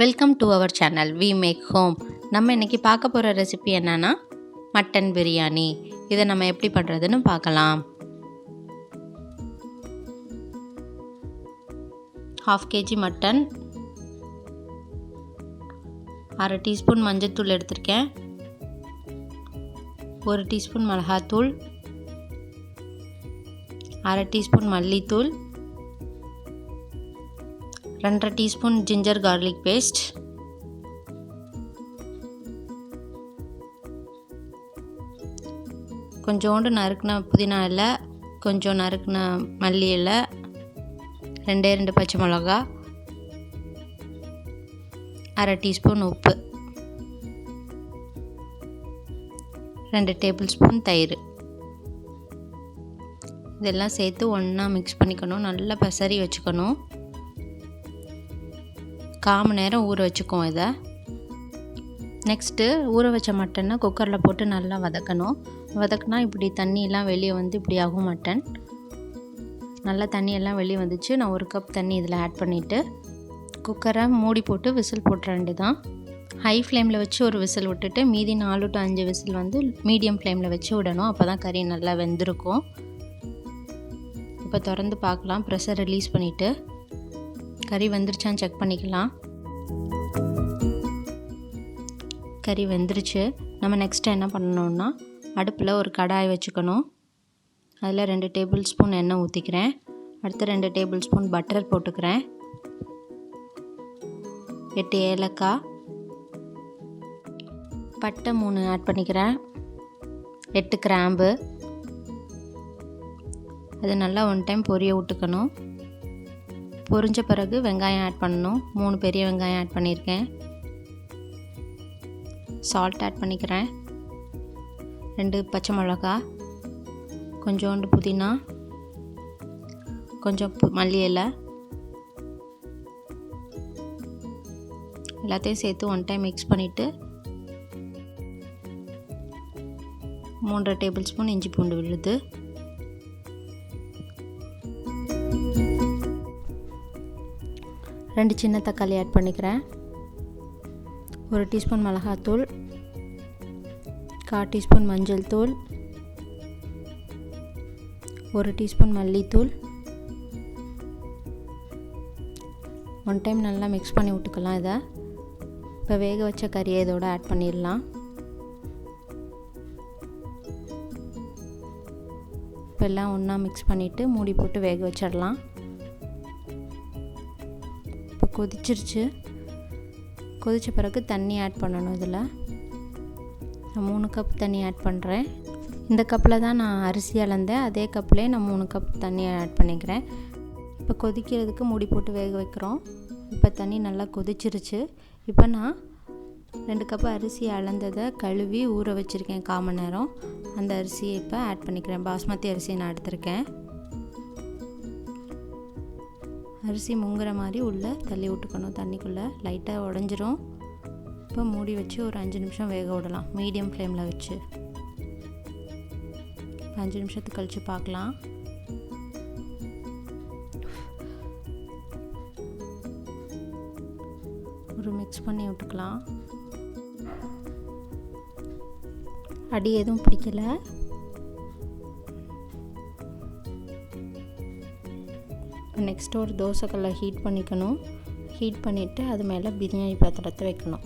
Welcome to our channel We Make Home. நம்ம இன்றைக்கி பார்க்க போகிற ரெசிபி என்னென்னா மட்டன் பிரியாணி. இதை நம்ம எப்படி பண்ணுறதுன்னு பார்க்கலாம். 1/2 kg மட்டன், 1/2 டீஸ்பூன் மஞ்சள்தூள் எடுத்திருக்கேன், 1 டீஸ்பூன் மிளகாத்தூள், 1/2 டீஸ்பூன் மல்லித்தூள், 2 டீஸ்பூன் ஜிஞ்சர் கார்லிக் பேஸ்ட், கொஞ்சோண்டு நறுக்கின புதினா இலை, கொஞ்சம் நறுக்கின மல்லி இலை, 2 பச்சை மிளகா, 1/2 டீஸ்பூன் உப்பு, 2 டேபிள் ஸ்பூன் தயிர். இதெல்லாம் சேர்த்து ஒன்றா மிக்ஸ் பண்ணிக்கணும். நல்லா பசறி வச்சுக்கணும். 1/4 மணி நேரம் ஊற வச்சுக்குவோம் இதை. நெக்ஸ்ட்டு ஊற வச்ச மட்டனை குக்கரில் போட்டு நல்லா வதக்கணும். வதக்கினா இப்படி தண்ணியெல்லாம் வெளியே வந்து இப்படி ஆகும் மட்டன். நல்லா தண்ணியெல்லாம் வெளியே வந்துச்சு. நான் 1 கப் தண்ணி இதில் ஆட் பண்ணிவிட்டு குக்கரை மூடி போட்டு விசில் போட்டுற வேண்டியதான். ஹை ஃப்ளேமில் வச்சு ஒரு விசில் விட்டுட்டு மீதி 4 to 5 விசில் வந்து மீடியம் ஃப்ளேமில் வச்சு விடணும். அப்போ தான் கறி நல்லா வெந்திருக்கும். இப்போ திறந்து பார்க்கலாம். ப்ரெஷர் ரிலீஸ் பண்ணிவிட்டு கறி வெந்துருச்சான்னு செக் பண்ணிக்கலாம். கறி வெந்துருச்சு. நம்ம நெக்ஸ்ட்டு என்ன பண்ணணுன்னா, அடுப்பில் ஒரு கடாய் வச்சுக்கணும். அதில் 2 டேபிள் ஸ்பூன் எண்ணெய் ஊற்றிக்கிறேன். அடுத்து 2 டேபிள் ஸ்பூன் பட்டர் போட்டுக்கிறேன். 8 ஏலக்காய், பட்டை 3 ஆட் பண்ணிக்கிறேன், 8 கிராம்பு. அது நல்லா 1 டைம் பொரிய விட்டுக்கணும். பொரிஞ்ச பிறகு வெங்காயம் ஆட் பண்ணணும். 3 பெரிய வெங்காயம் ஆட் பண்ணியிருக்கேன். சால்ட் ஆட் பண்ணிக்கிறேன். 2 பச்சை மிளகா, கொஞ்சோண்டு புதினா, கொஞ்சம் மல்லி இலை, எல்லாத்தையும் சேர்த்து 1 டைம் மிக்ஸ் பண்ணிவிட்டு 3 டேபிள் ஸ்பூன் இஞ்சி பூண்டு விழுது, 2 சின்ன தக்காளி ஆட் பண்ணிக்கிறேன். 1 டீஸ்பூன் மிளகாத்தூள், 1/4 டீஸ்பூன் மஞ்சள் தூள், 1 டீஸ்பூன் மல்லித்தூள். 1 டைம் நல்லா மிக்ஸ் பண்ணி விட்டுக்கலாம். இதை இப்போ வேக வச்ச கறியை இதோட ஆட் பண்ணிடலாம். இப்போ எல்லாம் ஒன்றா மிக்ஸ் பண்ணிவிட்டு மூடி போட்டு வேக வச்சிடலாம். இப்போ கொதிச்சிருச்சு. கொதித்த பிறகு தண்ணி ஆட் பண்ணணும். இதில் நான் 3 கப் தண்ணி ஆட் பண்ணுறேன். இந்த கப்பில் தான் நான் அரிசி அளந்தேன். அதே கப்லேயே நான் 3 கப் தண்ணி ஆட் பண்ணிக்கிறேன். இப்போ கொதிக்கிறதுக்கு மூடி போட்டு வேக வைக்கிறோம். இப்போ தண்ணி நல்லா கொதிச்சிருச்சு. இப்போ நான் 2 கப் அரிசி அளந்ததை கழுவி ஊற வச்சுருக்கேன் 1/4 மணி நேரம். அந்த அரிசியை இப்போ ஆட் பண்ணிக்கிறேன். பாஸ்மதி அரிசி நான் எடுத்திருக்கேன். அரிசி முங்குற மாதிரி உள்ளே தள்ளி விட்டுக்கணும். தண்ணிக்குள்ளே லைட்டாக உடஞ்சிரும். இப்போ மூடி வச்சு ஒரு 5 நிமிஷம் வேக விடலாம், மீடியம் ஃப்ளேமில் வச்சு. 5 நிமிஷத்துக்கு கழித்து பார்க்கலாம். ஒரு மிக்ஸ் பண்ணி விட்டுக்கலாம். அடி எதுவும் பிடிக்கல. நெக்ஸ்ட்டு ஒரு தோசைக்கல்லை ஹீட் பண்ணிக்கணும். ஹீட் பண்ணிவிட்டு அது மேலே பிரியாணி பாத்திரத்தை வைக்கணும்.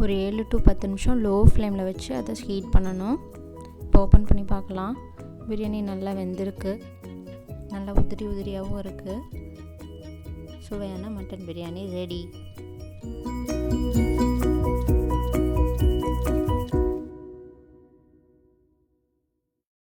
ஒரு 7 to 10 நிமிஷம் லோ ஃப்ளேமில் வச்சு அதை ஹீட் பண்ணணும். இப்போ ஓப்பன் பண்ணி பார்க்கலாம். பிரியாணி நல்லா வெந்திருக்கு. நல்லா உதிரியாகவும் இருக்குது. சுவையான மட்டன் பிரியாணி ரெடி.